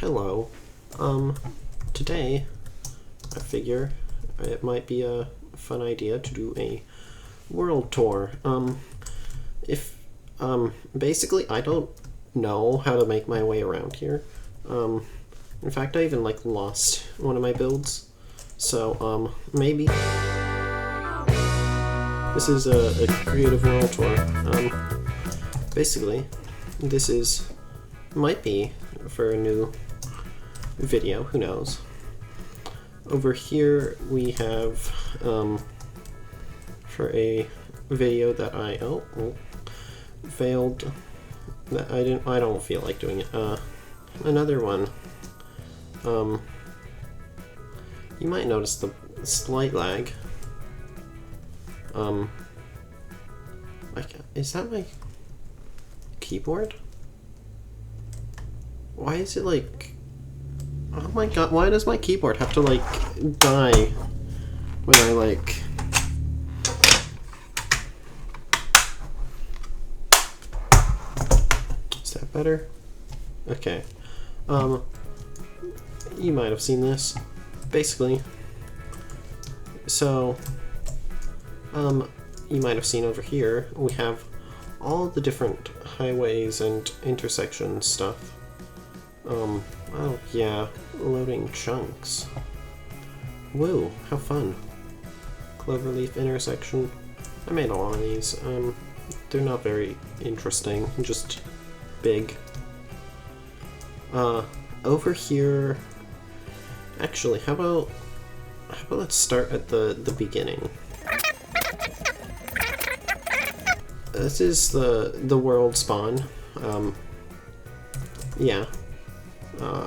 Hello. Today I figure it might be a fun idea to do a world tour. Basically I don't know how to make my way around here. In fact, I even lost one of my builds. So, maybe this is a creative world tour. Basically, this might be for a new video, who knows. Over here we have, for a video that I failed, that I don't feel like doing it. Another one, you might notice the slight lag. Is that my keyboard? Why is it oh my god, why does my keyboard have to die when I Is that better? Okay. You might have seen this. Basically, so you might have seen over here we have all the different highways and intersection stuff. Oh yeah, loading chunks. Woo, how fun. Cloverleaf intersection. I made a lot of these. They're not very interesting, just big. Over here, actually, how about let's start at the beginning. This is the world spawn. Yeah.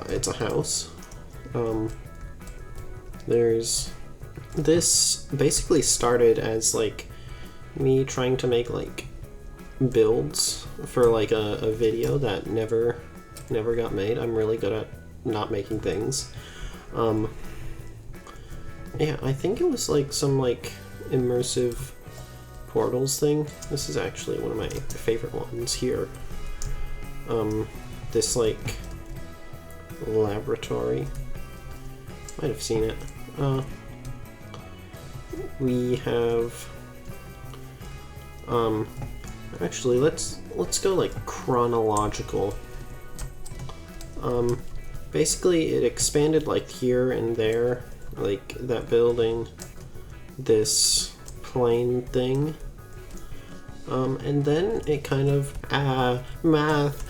It's a house. There's this basically started as me trying to make builds for a video that never got made. I'm really good at not making things. Yeah, I think it was some immersive portals thing. This is actually one of my favorite ones here. This laboratory. Might have seen it. We have actually let's go chronological. Basically it expanded here and there, that building, this plane thing. And then it kind of math.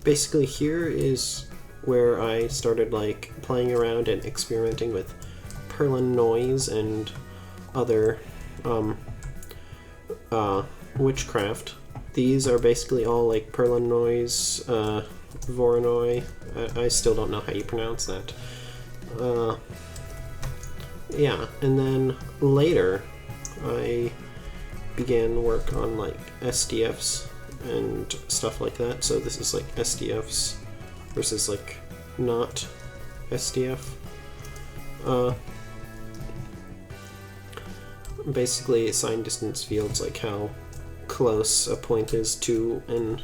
Basically here is where I started playing around and experimenting with Perlin noise and other witchcraft. These are basically all Perlin noise, Voronoi. I still don't know how you pronounce that. Yeah, and then later I began work on SDFs and stuff like that. So this is SDFs versus not SDF. Basically assign distance fields, how close a point is to an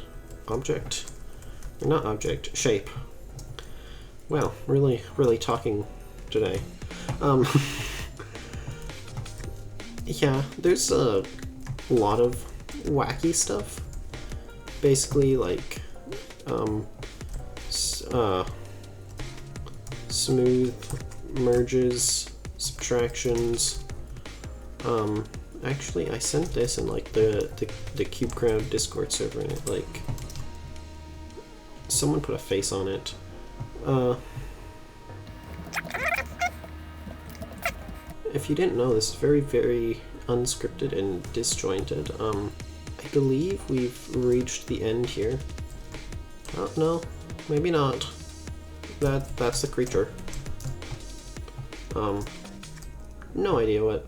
object. Or not object, shape. Wow, really talking today. Yeah, there's a lot of wacky stuff. Basically smooth merges, subtractions. Actually I sent this in the CubeCrowd Discord server, and it someone put a face on it. If you didn't know, this is very unscripted and disjointed. I believe we've reached the end here. Oh no, maybe not. That's the creature. No idea what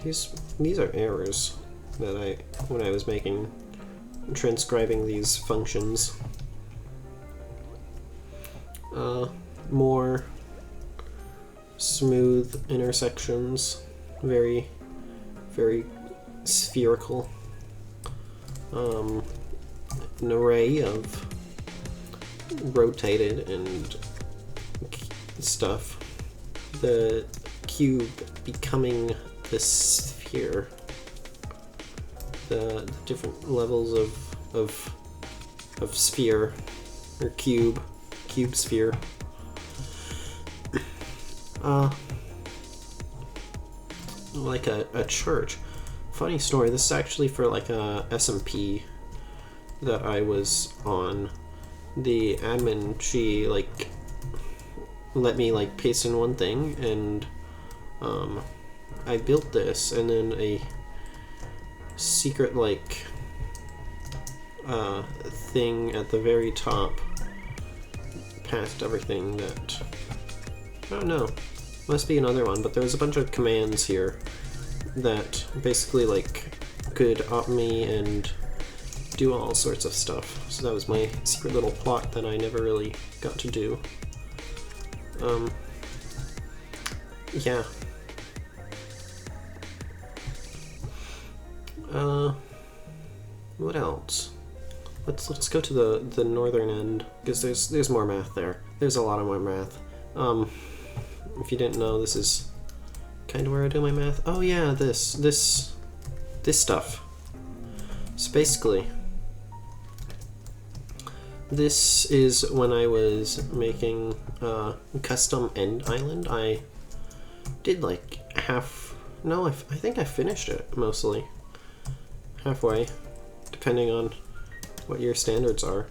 these are errors that when I was transcribing these functions. More smooth intersections, very spherical. An array of rotated and stuff. The cube becoming the sphere. The different levels of sphere, or cube sphere. Like a church. Funny story, this is actually for like a SMP that I was on. The admin, she like let me like paste in one thing, and I built this, and then a secret like thing at the very top past everything that, I don't know, must be another one, but there was a bunch of commands here that basically like could op me and do all sorts of stuff. So that was my secret little plot that I never really got to do. Yeah. What else? Let's go to the northern end, because there's more math there. There's a lot of more math. If you didn't know, this is kind of where I do my math. Oh yeah, this stuff. So basically, this is when I was making custom end island. I did like I think I finished it mostly. Halfway, depending on what your standards are.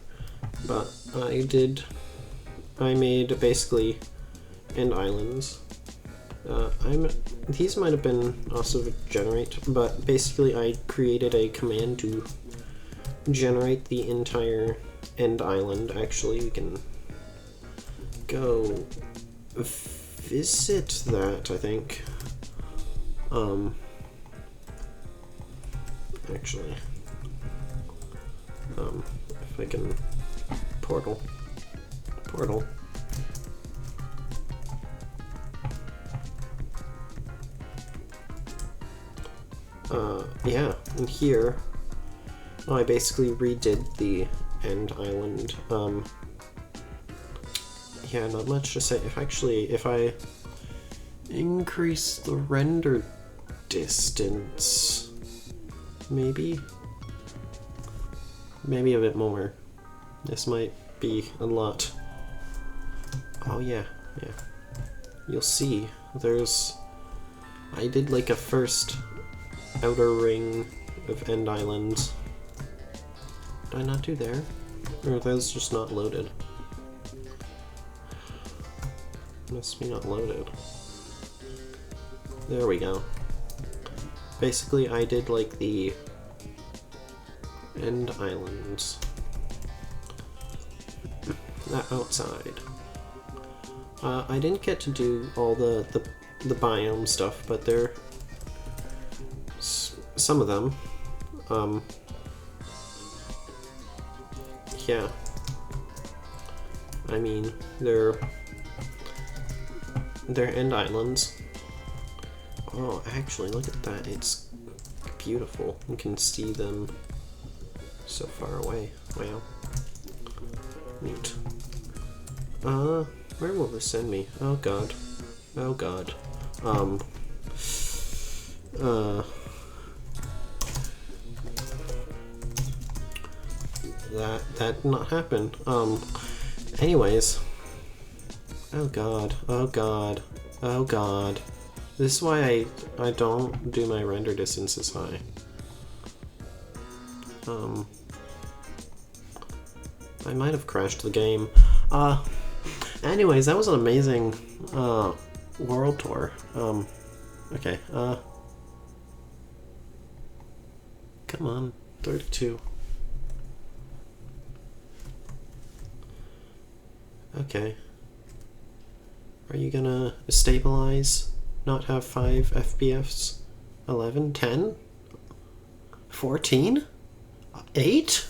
But I made basically end islands. These might have been also generate, but basically I created a command to generate the entire end island. Actually, we can go visit that, I think. Actually, if I can portal. Yeah, and here, I basically redid the end island. Yeah, not much to say. If I increase the render distance, maybe a bit more. This might be a lot. Oh yeah. You'll see, I did like a first outer ring of end islands. Did I not do there? Or that's just not loaded? Must be not loaded. There we go. Basically, I did like the end islands outside. I didn't get to do all the biome stuff, but some of them. Yeah. I mean, they're end islands. Oh, actually, look at that. It's beautiful. You can see them so far away. Wow. Neat. Where will this send me? Oh god. Oh god. That did not happen. Anyways. Oh god. Oh god. Oh god. This is why I don't do my render distances high. I might have crashed the game. Anyways, that was an amazing world tour. Okay, come on, 32. Okay. Are you gonna stabilize? Not have 5 FPS? 11? 10? 14? 8?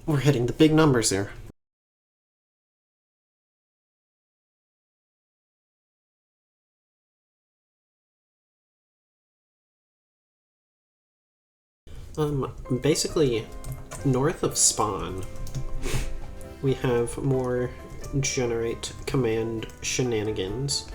We're hitting the big numbers here. Basically, north of spawn, we have more generate command shenanigans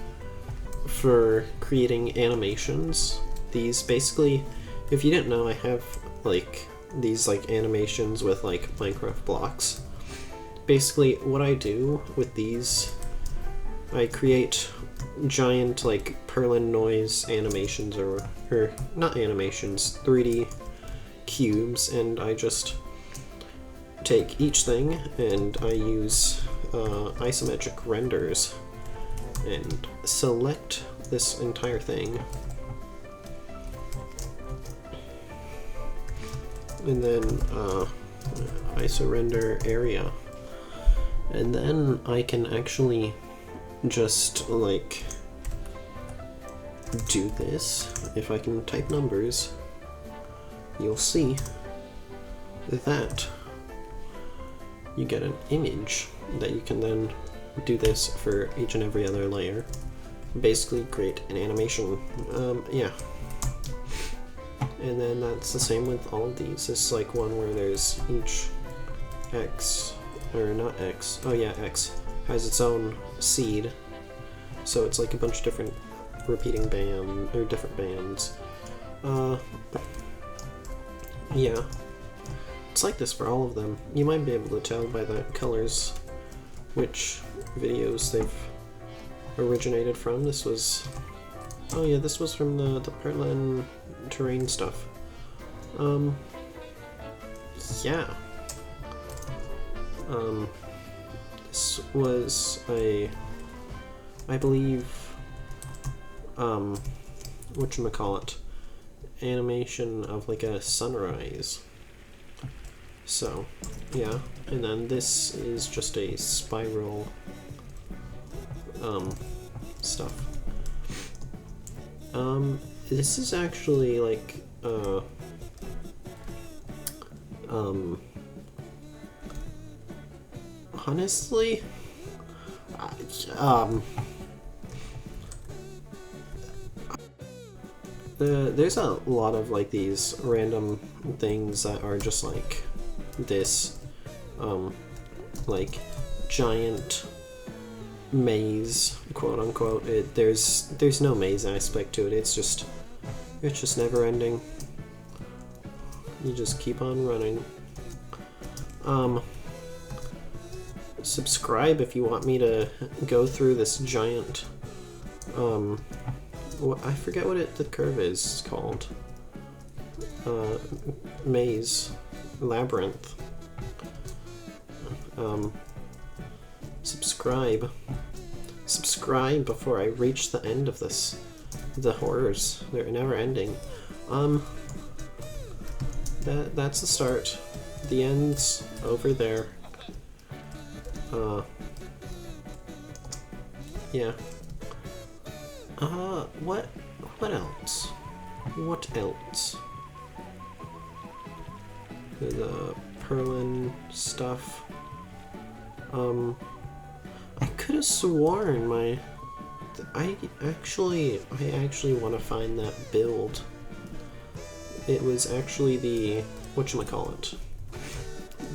for creating animations. These basically, if you didn't know, I have like these like animations with like Minecraft blocks. Basically, what I do with these, I create giant like Perlin noise animations, or not animations, 3D cubes, and I just take each thing and I use isometric renders and select this entire thing, and then iso render area, and then I can actually just like do this. If I can type numbers, you'll see that you get an image that you can then do this for each and every other layer. Basically create an animation. Yeah. And then that's the same with all of these. It's like one where there's each X, or not X, oh yeah, X, has its own seed. So it's like a bunch of different repeating band, or different bands. Yeah. It's like this for all of them. You might be able to tell by the colors which videos they've originated from. This was, oh yeah, this was from the Perlin terrain stuff. Yeah. This was I believe, whatchamacallit, animation of like a sunrise. So, yeah, and then this is just a spiral stuff. This is actually like honestly, there's a lot of like these random things that are just like this, like giant maze, quote unquote. There's no maze aspect to it. It's just never ending. You just keep on running. Subscribe if you want me to go through this giant, I forget what the curve is called. Maze. Labyrinth. Subscribe before I reach the end of this. The horrors, they're never ending. That's the start. The end's over there. Yeah. What else? What else? The Perlin stuff. I could have sworn I actually want to find that build. It was actually the, whatchamacallit,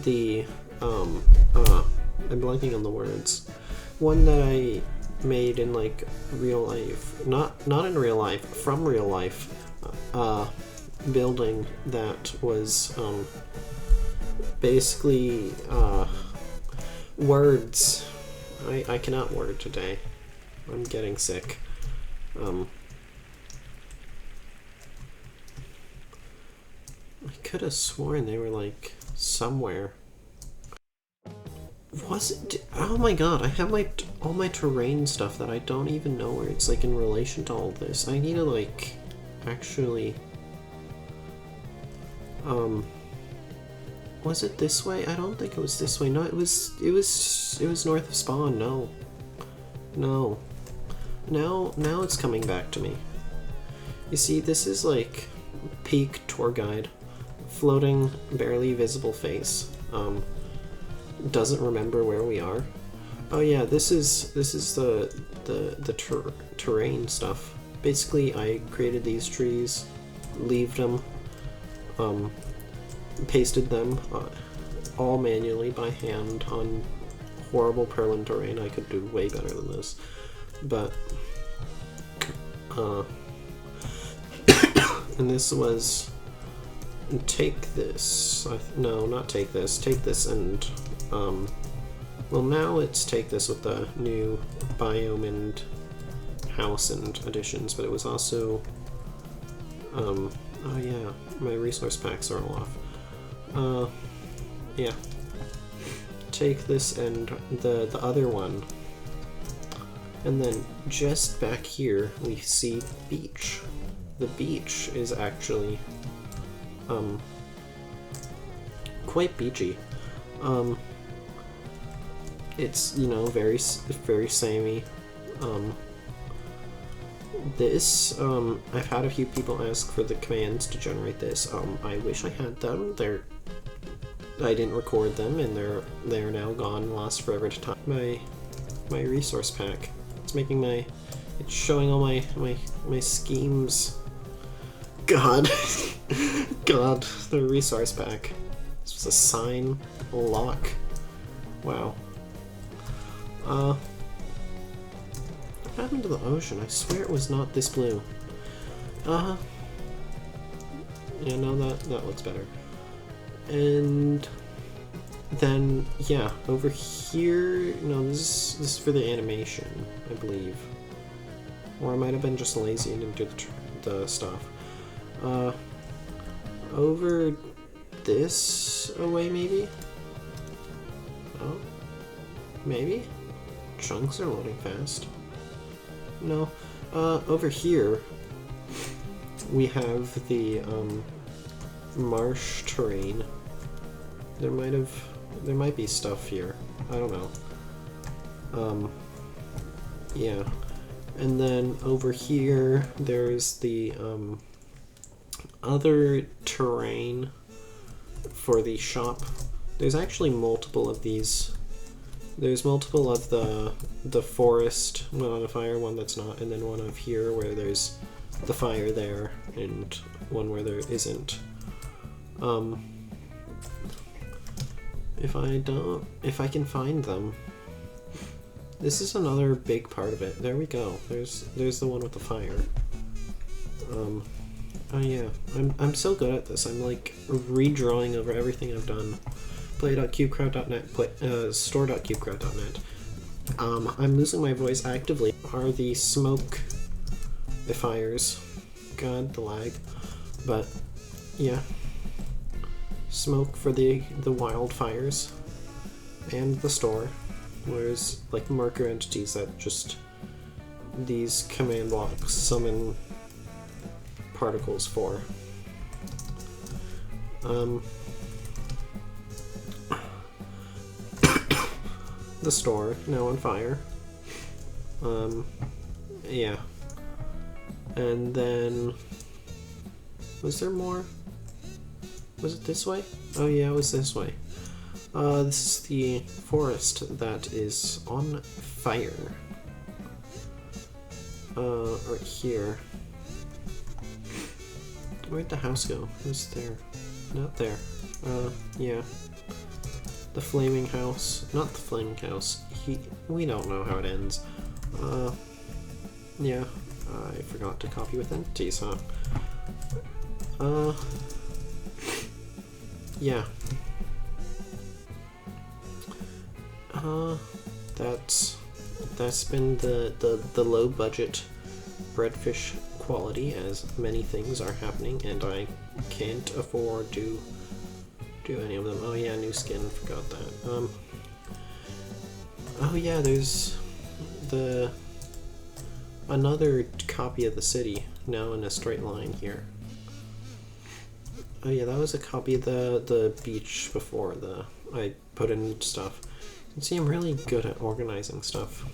the I'm blanking on the words. One that I made in like real life, not in real life, from real life, building that was basically words. I cannot word today. I'm getting sick. I could have sworn they were like somewhere. Was it? Oh my god, I have all my terrain stuff that I don't even know where it's like in relation to all this. I need to like actually was it this way? I don't think it was this way. No, it was north of Spawn. No. Now it's coming back to me. You see, this is like peak tour guide. Floating, barely visible face. Doesn't remember where we are. Oh yeah, this is the terrain stuff. Basically, I created these trees, leaved them, pasted them all manually by hand on horrible Perlin terrain. I could do way better than this. But, and this was, take this, no, not take this and, well now it's take this with the new biome and house and additions, but it was also, oh yeah, my resource packs are all off. Yeah. Take this and the other one. And then just back here we see beach. The beach is actually quite beachy. It's, you know, very samey. This, I've had a few people ask for the commands to generate this. I wish I had them. I didn't record them, and they're now gone, lost forever to time. My resource pack. It's showing all my schemes. God. God, the resource pack. This was a sign, a lock. Wow. What happened to the ocean? I swear it was not this blue. Yeah, no, that looks better. And then, yeah, over here, no, this is for the animation, I believe. Or I might have been just lazy and didn't do the stuff. Over this away, maybe? Oh, maybe? Chunks are loading fast. No, over here, we have the, marsh terrain. There might be stuff here. I don't know. Yeah. And then over here, there's the, other terrain for the shop. There's actually multiple of these. There's multiple of the forest, one on a fire, one that's not, and then one of here where there's the fire there, and one where there isn't. If I can find them. This is another big part of it. There we go. There's the one with the fire. Oh yeah, I'm so good at this. I'm like redrawing over everything I've done. Play.cubecraft.net, store.cubecraft.net. I'm losing my voice actively. Are the smoke fires? God, the lag. But yeah, smoke for the wildfires and the store. Whereas like marker entities that just these command blocks summon particles for. The store now on fire. Yeah. And then was there more? Was it this way? Oh yeah, it was this way. This is the forest that is on fire. Right here. Where'd the house go? Who's there? Not there. Yeah. The flaming house. Not the flaming house. We don't know how it ends. Yeah. I forgot to copy with entities, huh? Yeah. That's been the low budget breadfish quality, as many things are happening and I can't afford to do any of them. Oh yeah, new skin, forgot that. Oh yeah, there's another copy of the city now in a straight line here. Oh yeah, that was a copy of the beach before I put in stuff. You can see I'm really good at organizing stuff.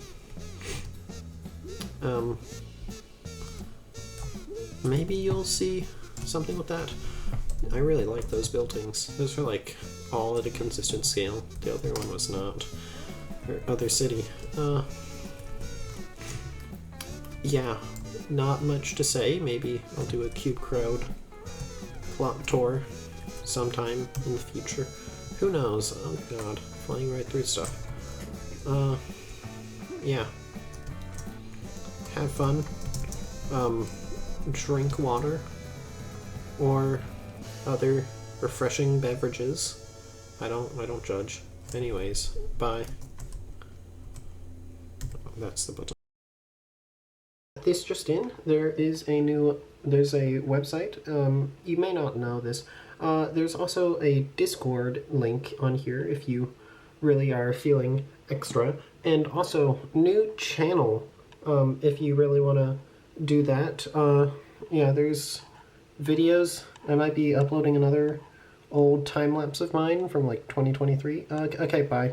Maybe you'll see something with that. I really like those buildings. Those are like all at a consistent scale. The other one was not. Or other city. Yeah, not much to say. Maybe I'll do a Cube Crowd plot tour sometime in the future. Who knows? Oh god, flying right through stuff. Yeah. Have fun. Drink water. Or other refreshing beverages. I don't judge. Anyways, bye. That's the button. This just in, there's a website. You may not know this. There's also a Discord link on here if you really are feeling extra, and also new channel if you really want to do that. Yeah, there's videos. I might be uploading another old time lapse of mine from like 2023. Okay, bye.